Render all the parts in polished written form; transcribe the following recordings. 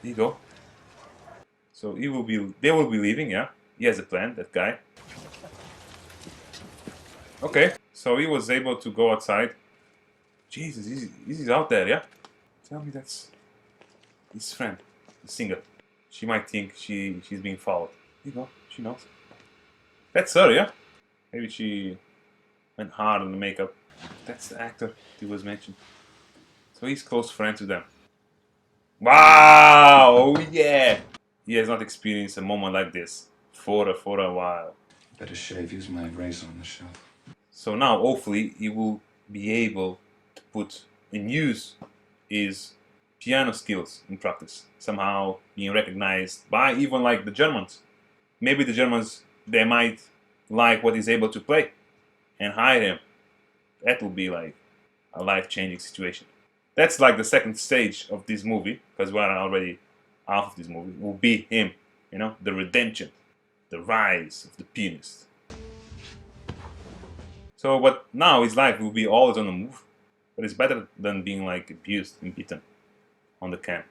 There you go. So they will be leaving, yeah? He has a plan, that guy. Okay, so he was able to go outside. Jesus, he's out there, yeah? Tell me that's his friend, the singer. She might think she's being followed. There you go, she knows. That's her, yeah? Maybe she went hard on the makeup. That's the actor he was mentioned. So he's close friends with them. Wow! Oh yeah! He has not experienced a moment like this for a while. Better shave, use my razor on the shelf. So now, hopefully, he will be able to put in use his piano skills in practice. Somehow being recognized by even like the Germans. Maybe the Germans, they might like what he's able to play and hire him. That will be like a life-changing situation. That's like the second stage of this movie, because we're already half of this movie, will be him, you know, the redemption, the rise of the pianist. So, but now his life will be always on the move, but it's better than being like abused and beaten on the camp.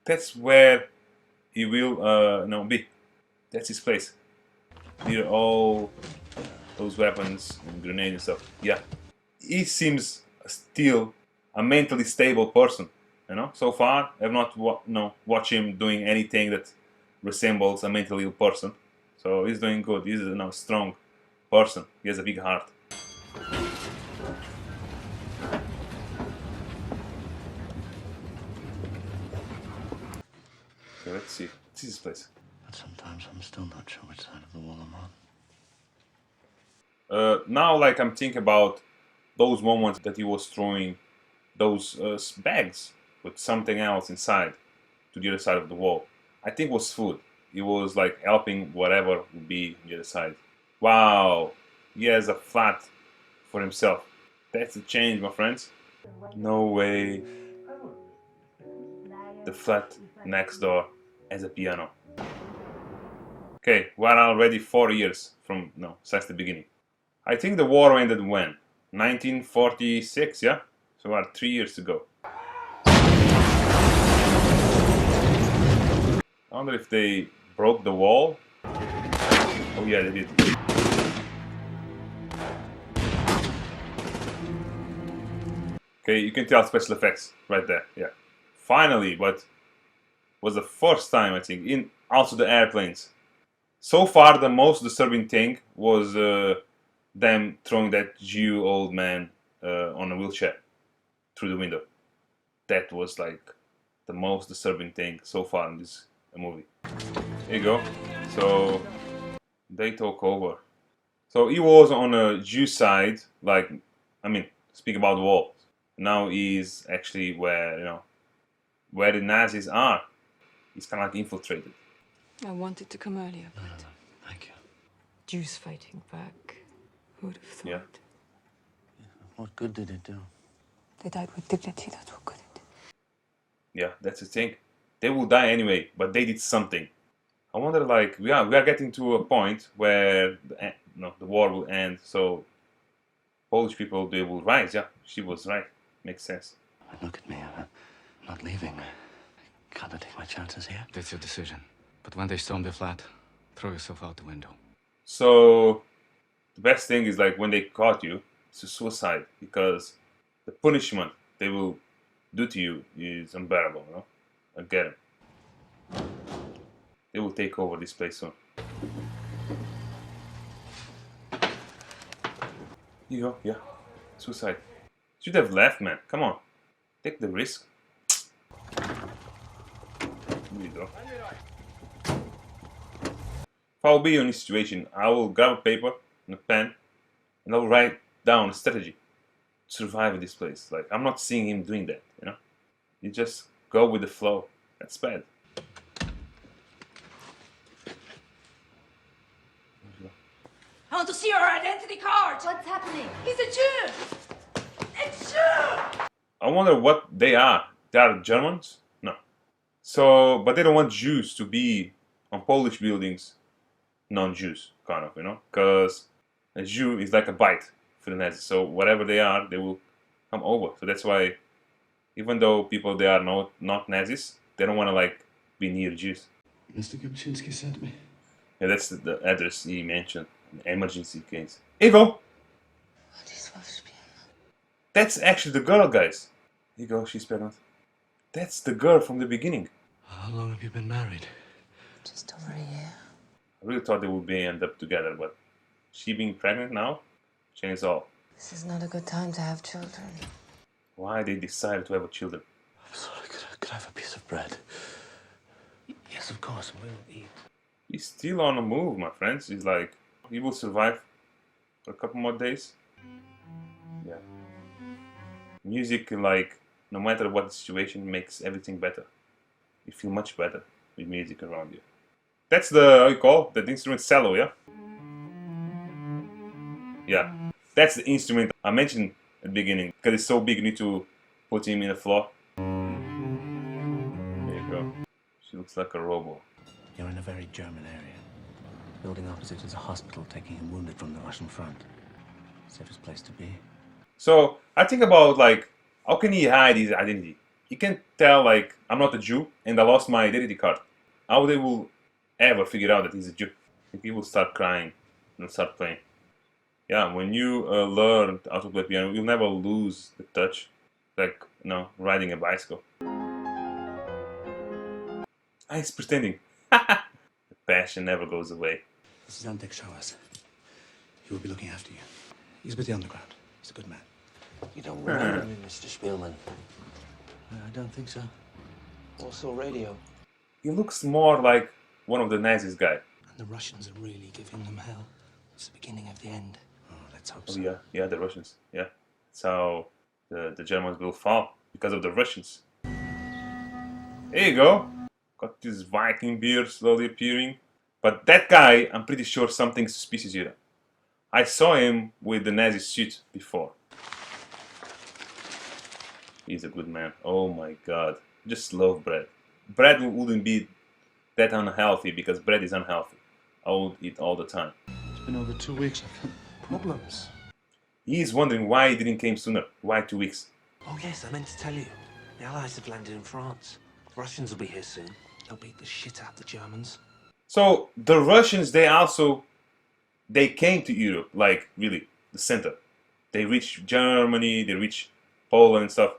That's where he will, be. That's his place. Near all those weapons and grenades and stuff. Yeah, he seems still a mentally stable person. You know, so far I've not watched him doing anything that resembles a mentally ill person. So he's doing good. He's a strong person. He has a big heart. Okay, let's see. This is his place. But sometimes I'm still not sure which side of the wall I'm on. Now, like I'm thinking about those moments that he was throwing those bags with something else inside to the other side of the wall. I think it was food. It was like helping whatever would be on the other side. Wow, he has a flat for himself. That's a change, my friends. No way. The flat next door has a piano. Okay, we're already 4 years from since the beginning. I think the war ended when? 1946, yeah? So we are 3 years to go. I wonder if they broke the wall. Oh yeah, they did. Okay, you can tell special effects right there, yeah. Finally, but was the first time I think in also the airplanes. So far, the most disturbing thing was them throwing that Jew old man on a wheelchair through the window. That was like the most disturbing thing so far in this movie. There you go. So they took over. So he was on a Jew side, like speak about the wall. Now he's actually where the Nazis are. He's kind of like infiltrated. I wanted to come earlier, but No, thank you. Jews fighting back. Who would have thought? Yeah. What good did it do? They died with dignity, that's what good it did. Yeah, that's the thing. They will die anyway, but they did something. I wonder, like, we are getting to a point where the war will end. So Polish people, they will rise. Yeah, she was right. Makes sense. Look at me. I'm not leaving. I gotta take my chances here. That's your decision. But when they storm the flat, throw yourself out the window. So the best thing is like when they caught you, it's a suicide because the punishment they will do to you is unbearable. You know, I get it. They will take over this place soon. You go, yeah. Suicide. Should have left, man. Come on. Take the risk. Here you go. If I'll be in this situation, I will grab a paper and a pen and I'll write down a strategy to survive in this place. Like, I'm not seeing him doing that, you know? You just go with the flow. That's bad. I want to see your identity card. What's happening? He's a Jew. A Jew. I wonder what they are. They are Germans? No. So, but they don't want Jews to be on Polish buildings, non-Jews, kind of, you know? Because a Jew is like a bite for the Nazis. So whatever they are, they will come over. So that's why Even though people they are not Nazis, they don't want to like be near Jews. Mr. Kupczynski sent me. Yeah, that's the address he mentioned. An emergency case. Here you go. That's actually the girl, guys. Here you go. She's pregnant. That's the girl from the beginning. How long have you been married? Just over a year. I really thought they would be end up together, but she being pregnant now changes all. This is not a good time to have children. Why they decided to have children? I'm sorry, could I have a piece of bread? Yes, of course, we'll eat. He's still on the move, my friends. He's like, he will survive for a couple more days. Yeah. Music, like, no matter what the situation, makes everything better. You feel much better with music around you. That's the, how you call that instrument, cello, yeah? Yeah. That's the instrument I mentioned at the beginning. Because it's so big, you need to put him in the floor. There you go. She looks like a robot. You're in a very German area. Building opposite is a hospital taking in wounded from the Russian front. Safest place to be. So I think about like, how can he hide his identity? He can tell like, I'm not a Jew and I lost my identity card. How they will ever figure out that he's a Jew? He will start crying and start playing. Yeah, when you learn how to play piano, you'll never lose the touch. Like, you know, riding a bicycle. Ah, he's pretending. The passion never goes away. This is Antek Showers. He will be looking after you. He's with the underground. He's a good man. You don't remember me, Mr. Spielman. I don't think so. Also radio. He looks more like one of the Nazis guy. And the Russians are really giving them hell. It's the beginning of the end. Oh, let's hope Oh so. yeah, the Russians. Yeah, that's how the Germans will fall because of the Russians. There you go. Got this Viking beard slowly appearing. But that guy, I'm pretty sure something suspicious here. I saw him with the Nazi suit before. He's a good man. Oh my god. Just love bread. Bread wouldn't be that unhealthy because bread is unhealthy. I would eat all the time. It's been over 2 weeks. I've had problems. He's wondering why he didn't came sooner. Why 2 weeks? Oh, yes, I meant to tell you. The Allies have landed in France. The Russians will be here soon. They'll beat the shit out of the Germans. So the Russians, they came to Europe, like really, the center. They reached Germany, they reached Poland and stuff.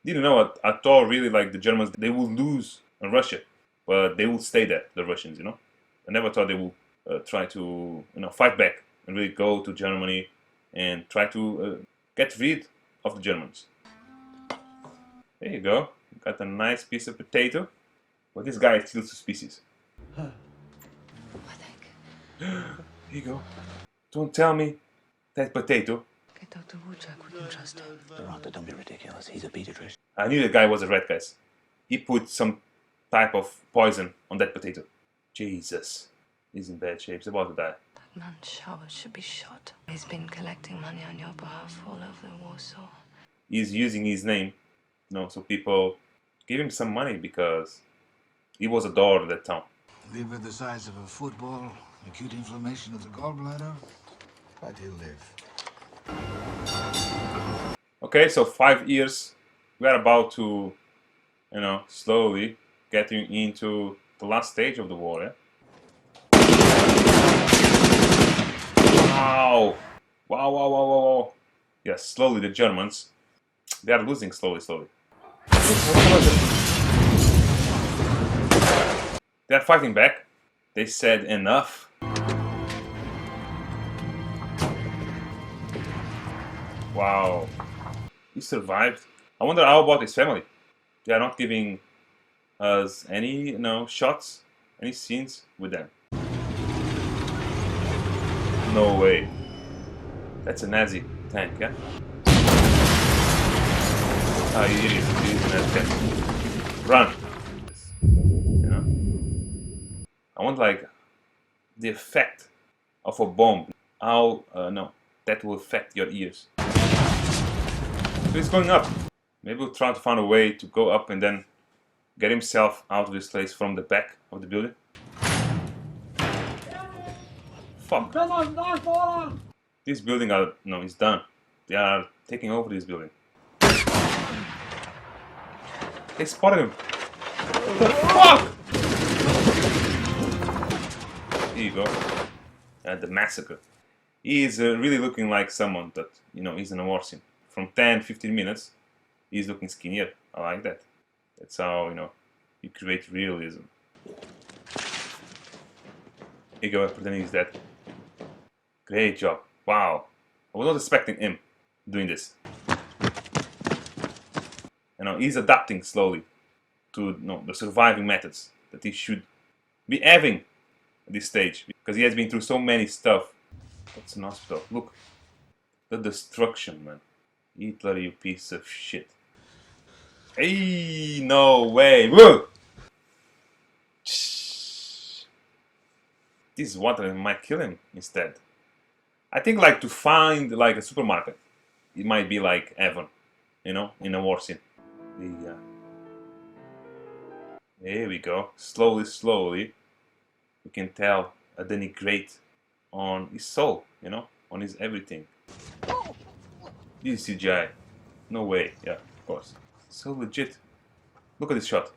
Didn't know what I thought really like the Germans, they will lose in Russia, but they will stay there, the Russians, you know. I never thought they will try to, fight back and really go to Germany and try to get rid of the Germans. There you go. Got a nice piece of potato. But this guy is still suspicious. Here you go. Don't tell me that potato. Get Dr. Wojak, we can trust him. Dorota, don't be ridiculous. He's a pediatrician. I knew the guy was a rat, guys. He put some type of poison on that potato. Jesus. He's in bad shape. He's about to die. That man Showers should be shot. He's been collecting money on your behalf all over Warsaw. He's using his name, so people give him some money because he was a door of that town. Liver the size of a football, acute inflammation of the gallbladder, but he'll live. Okay, so 5 years. We are about to, slowly getting into the last stage of the war, yeah? Wow! Wow. Yes, slowly the Germans, they are losing slowly. They are fighting back. They said enough. Wow. He survived. I wonder how about his family. They are not giving us any, shots, any scenes with them. No way. That's a Nazi tank, yeah? Ah, you idiot. You're using that tank. Run. I want like the effect of a bomb. How that will affect your ears. So he's going up. Maybe we'll try to find a way to go up and then get himself out of this place from the back of the building. Fuck. This building is done. They are taking over this building. They spotted him. The fuck? Here you go. The massacre. He is really looking like someone that, you know, he's in a war scene. From 10-15 minutes, he's looking skinnier. I like that. That's how, you know, you create realism. Here you go, pretending he's dead. Great job. Wow. I was not expecting him doing this. You know, he's adapting slowly to, you know, the surviving methods that he should be having at this stage, because he has been through so many stuff. That's an hospital. Look, the destruction, man. Hitler, you piece of shit. Hey, no way. Whoa! This water might kill him instead. I think, like, to find like a supermarket, it might be like heaven, you know, in a war scene. Yeah. Here we go. Slowly, slowly, we can tell a denigrate on his soul, you know, on his everything. This is CGI. No way. Yeah, of course. So legit. Look at this shot.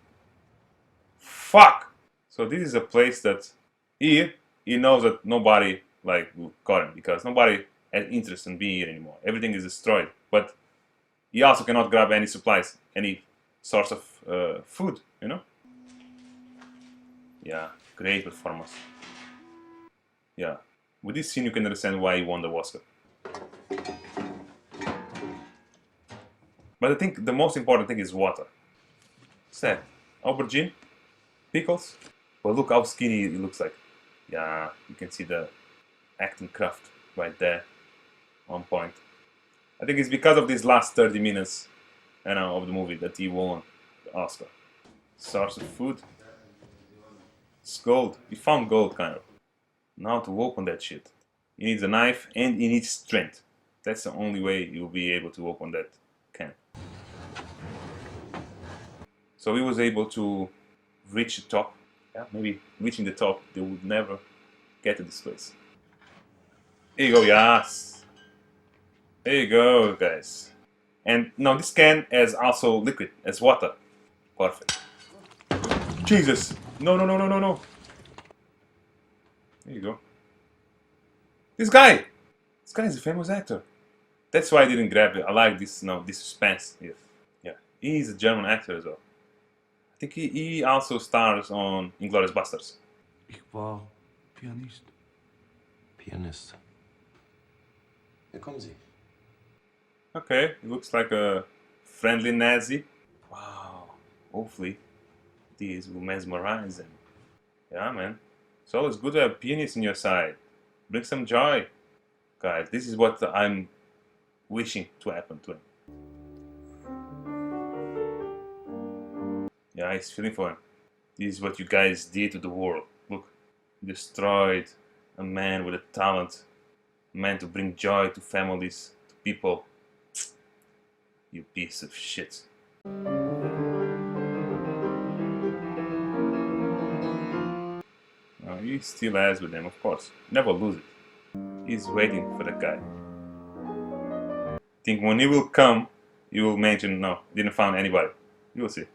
Fuck! So this is a place that he knows that nobody like will got him, because nobody has interest in being here anymore. Everything is destroyed. But he also cannot grab any supplies, any source of food, you know? Yeah, great performance. Yeah. With this scene you can understand why he won the Oscar. But I think the most important thing is water. What's that? Aubergine? Pickles? But look how skinny it looks like. Yeah, you can see the acting craft right there. On point. I think it's because of these last 30 minutes, you know, of the movie that he won the Oscar. Source of food. It's gold. He found gold, kind of. Now to open that shit. He needs a knife and he needs strength. That's the only way you'll be able to open that can. So he was able to reach the top. Yeah, maybe reaching the top, they would never get to this place. Here you go, yes. There you go, guys. And now this can has also liquid, as water. Perfect. Jesus! No, no, no, no, no, no. There you go. This guy! This guy is a famous actor. That's why I didn't grab it. I like this, this suspense. Yes. Yeah. He's a German actor as well. I think he also stars on Inglourious Basterds. Ich war Pianist. Pianist. Hier kommen Sie. Okay, he looks like a friendly Nazi. Wow. Hopefully, these will mesmerize him. Yeah, man. It's always good to have a pianist on your side. Bring some joy. Guys, this is what I'm wishing to happen to him. Yeah, he's feeling for him. This is what you guys did to the world. Look, you destroyed a man with a talent. A man to bring joy to families, to people. You piece of shit. He still has with him, of course. Never lose it. He's waiting for the guy. Think when he will come, he will mention, no, didn't find anybody. You will see.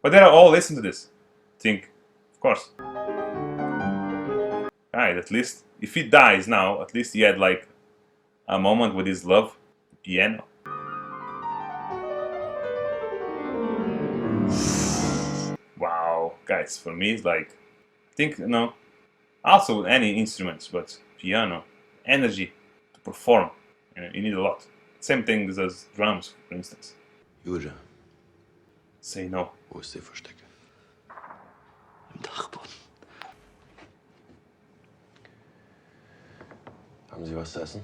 But they'll all listen to this. Think, of course. Alright, at least, if he dies now, at least he had like a moment with his love, the piano. Wow, guys, for me it's like, I think, also any instruments, but piano, energy to perform, you need a lot. Same thing as drums, for instance. Jude, Say no. wo ist Ihr Versteck? Im Dachboden. Haben Sie was zu essen?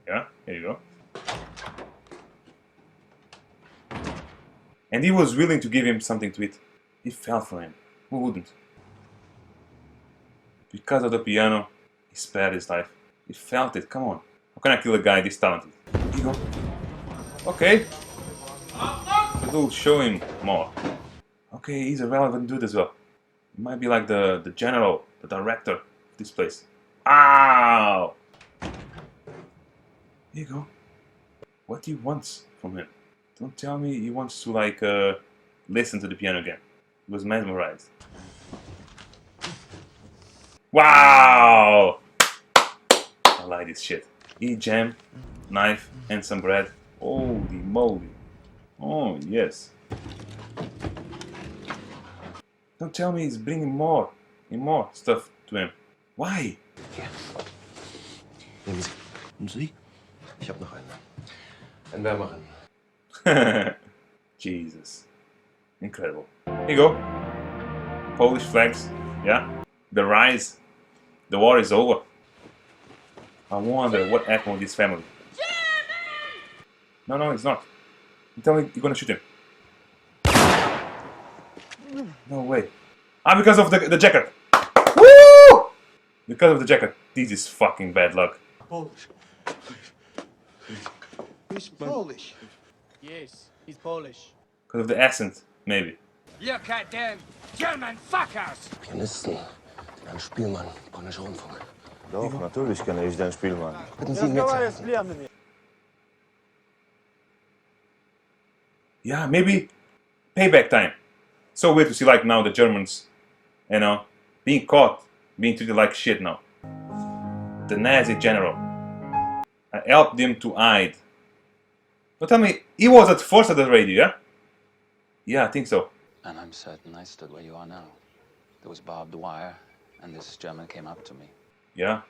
Yeah, here you go. And he was willing to give him something to eat. He fell for him. Who wouldn't? Because of the piano, he spared his life. He felt it. Come on. How can I kill a guy this talented? Here you go. Okay. It will show him more. Okay, he's a relevant dude as well. He might be like the general, the director of this place. Ow! Here you go. What he wants from him? Don't tell me he wants to like listen to the piano again. He was mesmerized. Wow! I like this shit. Eat jam, knife, and some bread. Holy moly! Oh yes. Don't tell me he's bringing more and more stuff to him. Why? Hier. Nehmen Sie. Und Sie? Ich habe noch einen. Einen wärmeren. Jesus. Incredible. Here you go. Polish flags. Yeah. The rise. The war is over. I wonder what happened with this family. No, it's not. You tell me you're gonna shoot him. No way. Ah, because of the jacket. Woo! Because of the jacket. This is fucking bad luck. Polish. He's Polish. Yes, he's Polish. Because of the accent, maybe. Look at them German fuckers! Pianisten. Ein Spielmann. Polnischer Rundfunk. Doch, natürlich kenne ich den Spielmann. Hätten Sie ihn mir zeigen? Yeah, maybe payback time. So weird to see like now the Germans, you know, being caught, being treated like shit now. The Nazi general. I helped them to hide. But tell me, he was at first at the radio, yeah? Yeah, I think so. And I'm certain I stood where you are now. There was barbed wire, and this German came up to me. Yeah.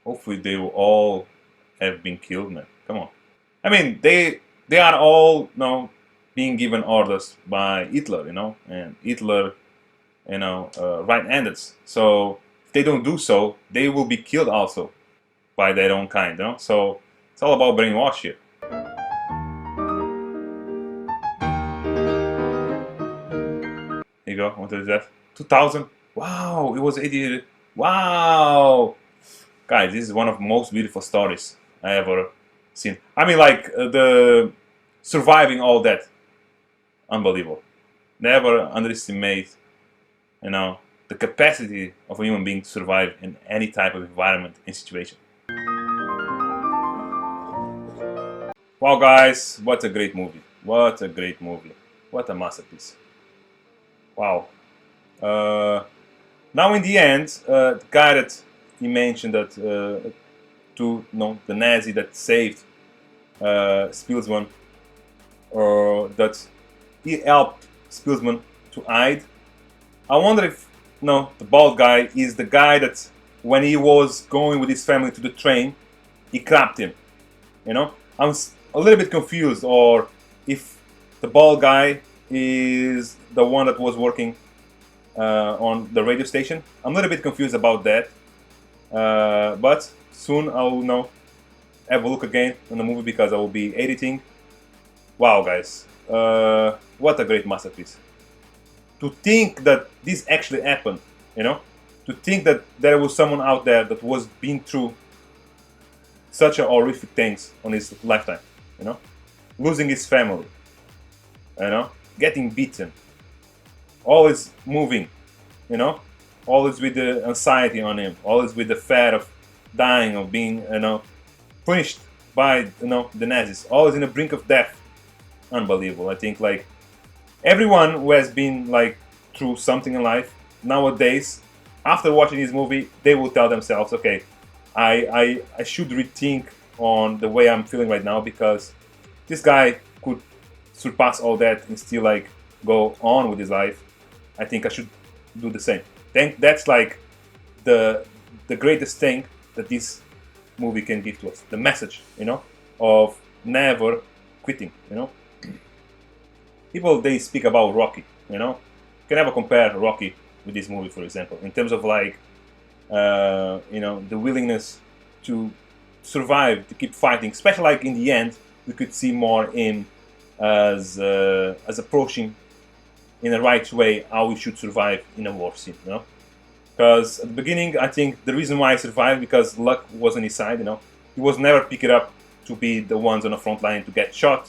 Hopefully they will all have been killed, man. Come on. I mean, they are all, you know, being given orders by Hitler, you know, and Hitler, you know, right-handed. So if they don't do so, they will be killed also by their own kind, you know. So it's all about brainwash here. Here you go. What is that? 2000. Wow, it was 88. Wow, guys, this is one of the most beautiful stories I ever seen. I mean, like the surviving all that. Unbelievable. Never underestimate, you know, the capacity of a human being to survive in any type of environment and situation. Wow, guys, what a great movie. What a great movie. What a masterpiece. Wow. Now in the end, the guy that he mentioned that the Nazi that saved Spielman, or that he helped Spielman to hide. I wonder if the bald guy is the guy that when he was going with his family to the train, he grabbed him. You know, I'm a little bit confused, or if the bald guy is the one that was working on the radio station. I'm a little bit confused about that, but soon I'll have a look again on the movie because I will be editing. Wow, guys, what a great masterpiece! To think that this actually happened, you know, to think that there was someone out there that was been through such a horrific things on his lifetime, you know, losing his family, you know, getting beaten, always moving, you know, always with the anxiety on him, always with the fear of dying, of being, punished by, the Nazis, always in the brink of death. Unbelievable. I think like everyone who has been like through something in life nowadays, after watching this movie, they will tell themselves, okay, I should rethink on the way I'm feeling right now, because this guy could surpass all that and still like go on with his life. I think I should do the same. That's like the greatest thing that this movie can give to us. The message, of never quitting, People, they speak about Rocky, You can never compare Rocky with this movie, for example, in terms of like, the willingness to survive, to keep fighting. Especially like in the end, we could see more him as approaching in the right way how we should survive in a war scene. Because at the beginning, I think the reason why I survived because luck was on his side. He was never picked up to be the ones on the front line to get shot.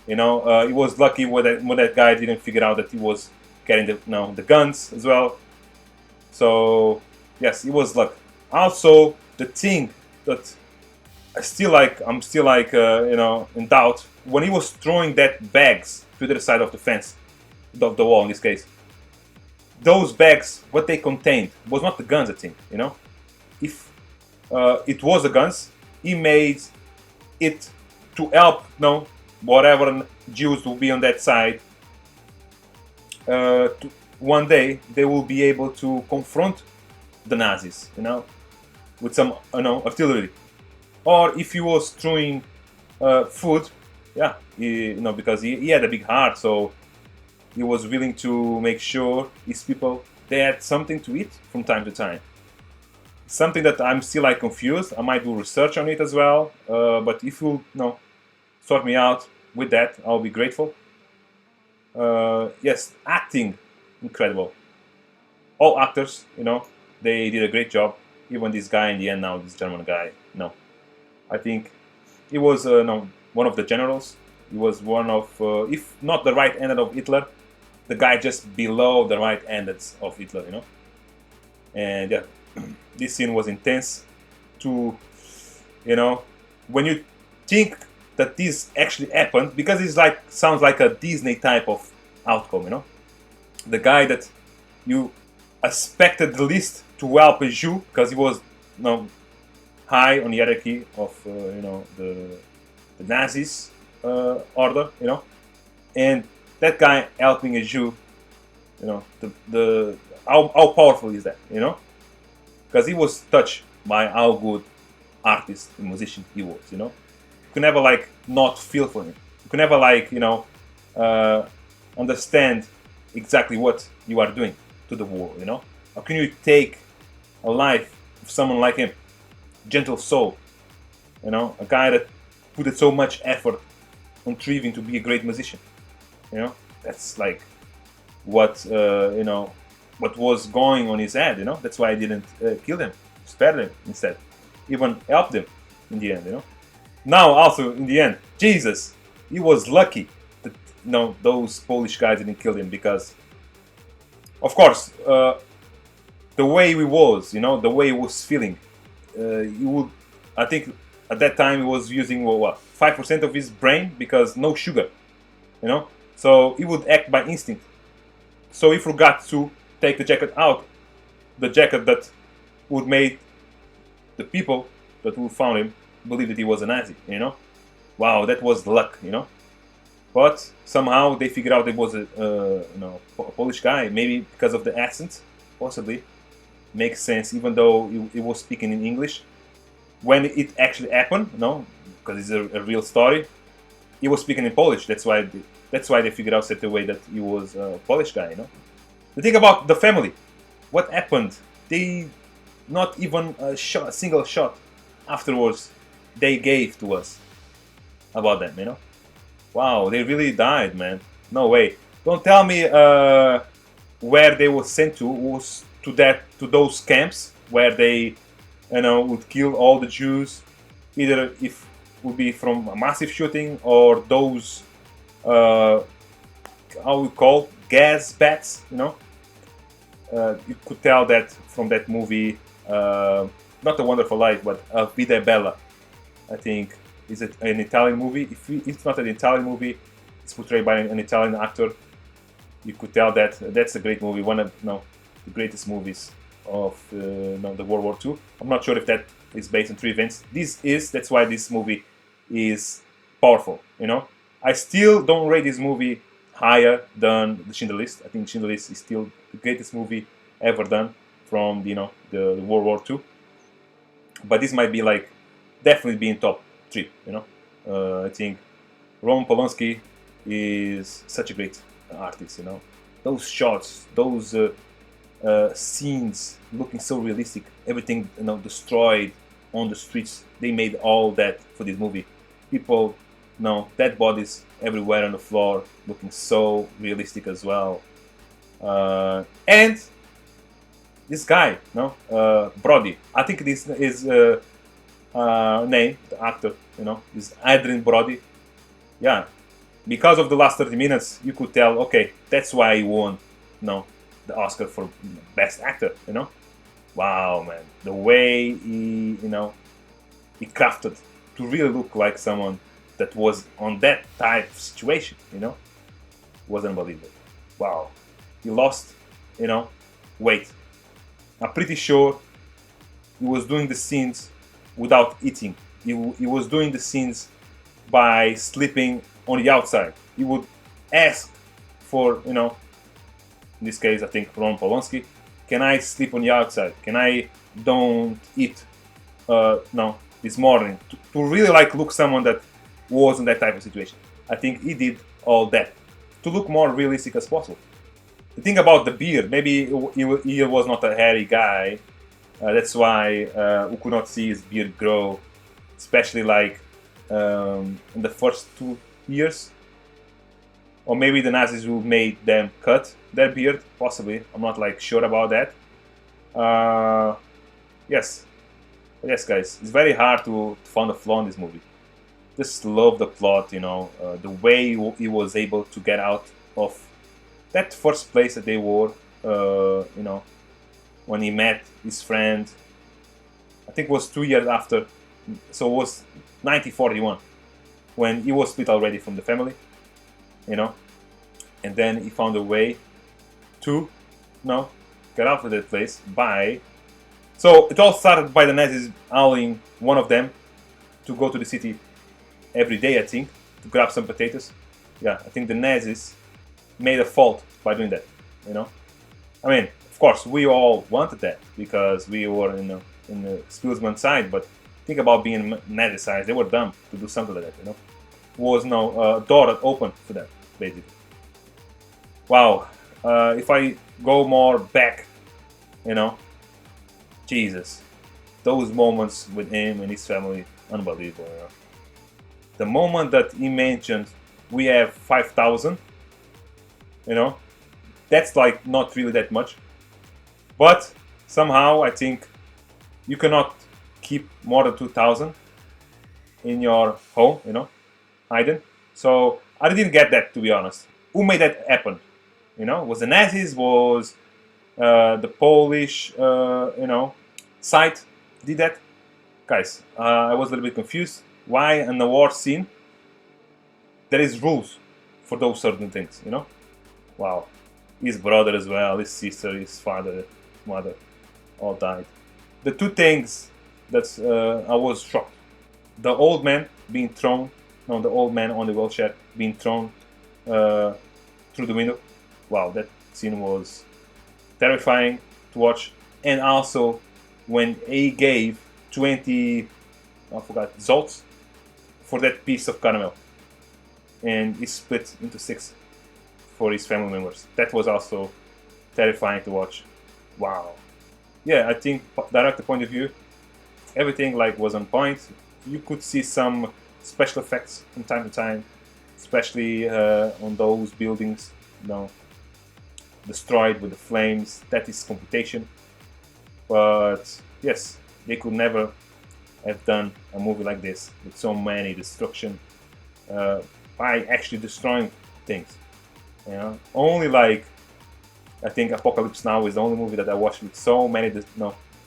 He was lucky when that guy didn't figure out that he was carrying the guns as well. So yes, it was luck. Also, the thing that I'm still like in doubt when he was throwing that bags to the other side of the fence, of the wall in this case. Those bags, what they contained was not the guns, I think. If it was the guns, he made it to help, whatever Jews will be on that side. One day they will be able to confront the Nazis, with some, artillery. Or if he was throwing food, yeah, because he had a big heart, so he was willing to make sure his people they had something to eat from time to time. Something that I'm still like confused. I might do research on it as well. But if you sort me out with that, I'll be grateful. Yes, acting incredible. All actors, they did a great job. Even this guy in the end now, this German guy, I think he was one of the generals. He was one of, if not the right-handed of Hitler, the guy just below the right-handed of Hitler, And yeah, this scene was intense. To, when you think that this actually happened, because it's like sounds like a Disney type of outcome, The guy that you expected the least to help a Jew because he was, high on the hierarchy of the Nazis order, and that guy helping a Jew, the how powerful is that, because he was touched by how good artist and musician he was, You could never like not feel for him. You could never like understand exactly what you are doing to the world, How can you take a life of someone like him? Gentle soul, a guy that put so much effort on striving to be a great musician. That's like what what was going on his head. That's why I didn't kill him, spare him instead, even helped him in the end. Now also in the end, Jesus, he was lucky that those Polish guys didn't kill him because, of course, the way he was, the way he was feeling. He would, I think, at that time he was using 5% of his brain because no sugar, So he would act by instinct. So he forgot to take the jacket out, the jacket that would make the people that would found him believe that he was a Nazi, Wow, that was luck, But somehow they figured out it was a Polish guy, maybe because of the accent, possibly. Makes sense, even though he was speaking in English. When it actually happened, because it's a real story, he was speaking in Polish. That's why they figured out straight away that he was a Polish guy. The thing about the family, what happened? They not even a single shot afterwards they gave to us about them. Wow, they really died, man. No way. Don't tell me where they were sent to. Was to those camps where they would kill all the Jews, either if would be from a massive shooting or those how we call gas bats. You could tell that from that movie, not A Wonderful Life, but Vida Bella. I think is it an Italian movie? If it's not an Italian movie, it's portrayed by an Italian actor. You could tell that that's a great movie. One of the greatest movies of the World War II. I'm not sure if that is based on true events. That's why this movie is powerful. I still don't rate this movie higher than the Schindler's List. I think Schindler's List is still the greatest movie ever done from the World War II. But this might be like definitely be in top 3. I think Roman Polanski is such a great artist. Those shots, those scenes looking so realistic, everything destroyed on the streets. They made all that for this movie. People, dead bodies everywhere on the floor, looking so realistic as well. And this guy, Brody. I think this is name, the actor. Is Adrien Brody. Yeah, because of the last 30 minutes, you could tell. Okay, that's why he won. The Oscar for Best Actor, Wow, man. The way he crafted to really look like someone that was on that type of situation, you know, was unbelievable. Wow, he lost, you know, weight. I'm pretty sure he was doing the scenes without eating. He was doing the scenes by sleeping on the outside. He would ask for, you know, in this case, I think Ron Polanski, can I sleep on the outside? Can I don't eat, no, this morning? To really like look someone that was in that type of situation. I think he did all that to look more realistic as possible. The thing about the beard, maybe he was not a hairy guy. That's why we could not see his beard grow, especially like in the first 2 years. Or maybe the Nazis who made them cut their beard, possibly. I'm not like sure about that. Yes, guys, it's very hard to find a flaw in this movie. Just love the plot, you know, the way he was able to get out of that first place that they were, you know, when he met his friend. I think it was 2 years after, so it was 1941, when he was split already from the family, you know, and then he found a way to, you know, get out of that place by. So it all started by the Nazis allowing one of them to go to the city every day, I think, to grab some potatoes. Yeah, I think the Nazis made a fault by doing that, you know. I mean, of course, we all wanted that because we were in the Spielsman side, but think about being Nazi side. They were dumb to do something like that, you know. Was no door that opened for them, basically. Wow, if I go more back, you know, Jesus, those moments with him and his family, unbelievable, you know. The moment that he mentioned we have 5,000, you know, that's like not really that much. But somehow I think you cannot keep more than 2,000 in your home, you know, hidden. So I didn't get that, to be honest. Who made that happen? You know, was the Nazis? Was the Polish, you know, side did that? Guys, I was a little bit confused. Why in the war scene there is rules for those certain things, you know? Wow. His brother as well, his sister, his father, mother, all died. The two things that I was shocked. The old man being thrown, no, the old man on the wheelchair being thrown through the window. Wow, that scene was terrifying to watch. And also when he gave 20, I forgot, zolts for that piece of caramel. And he split into 6 for his family members. That was also terrifying to watch. Wow. Yeah, I think director point of view, everything like was on point. You could see some special effects from time to time, especially on those buildings, you know, destroyed with the flames. That is computation. But yes, they could never have done a movie like this with so many destruction by actually destroying things. You know, only like I think Apocalypse Now is the only movie that I watched with so many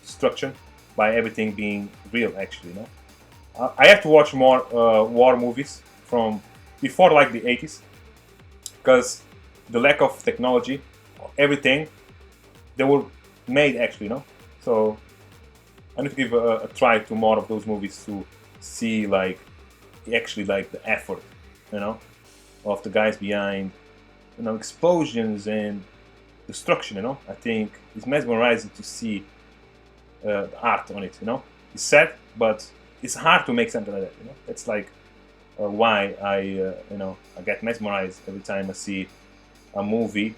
destruction by everything being real. Actually, you know, I have to watch more war movies from before like the 80s because the lack of technology, everything they were made actually, you know. So I need to give a try to more of those movies to see like actually like the effort, you know, of the guys behind, you know, explosions and destruction, you know. I think it's mesmerizing to see the art on it, you know. It's sad, but it's hard to make something like that, you know. That's like why I, you know, I get mesmerized every time I see a movie,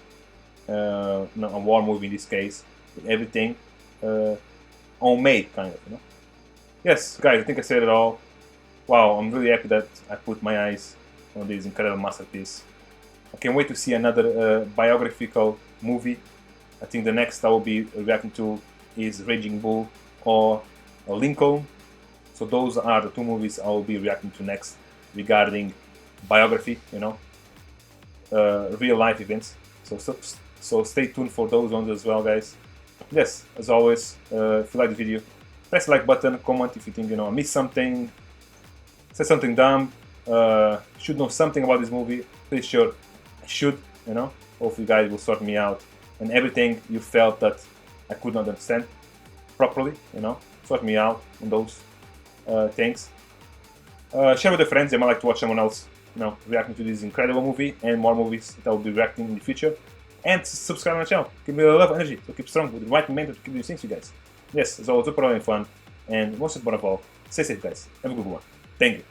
you know, a war movie in this case, with everything homemade, kind of, you know. Yes, guys, I think I said it all. Wow, I'm really happy that I put my eyes on this incredible masterpiece. I can't wait to see another biographical movie. I think the next I will be reacting to is Raging Bull or Lincoln. So those are the 2 movies I will be reacting to next regarding biography, you know, real life events. So stay tuned for those ones as well, guys. Yes, as always, if you like the video, press the like button, comment if you think, you know, I missed something. said something dumb, should know something about this movie. Pretty sure I should, you know. Hopefully you guys will sort me out and everything you felt that I could not understand properly, you know. Sort me out on those things. Share with your friends, they might like to watch someone else, you know, reacting to this incredible movie and more movies that I will be reacting in the future. And subscribe to my channel. Give me a lot of energy to keep strong with the right momentum to keep these things for you guys. Yes, it's always super fun. And most important of all, stay safe guys. Have a good one. Thank you.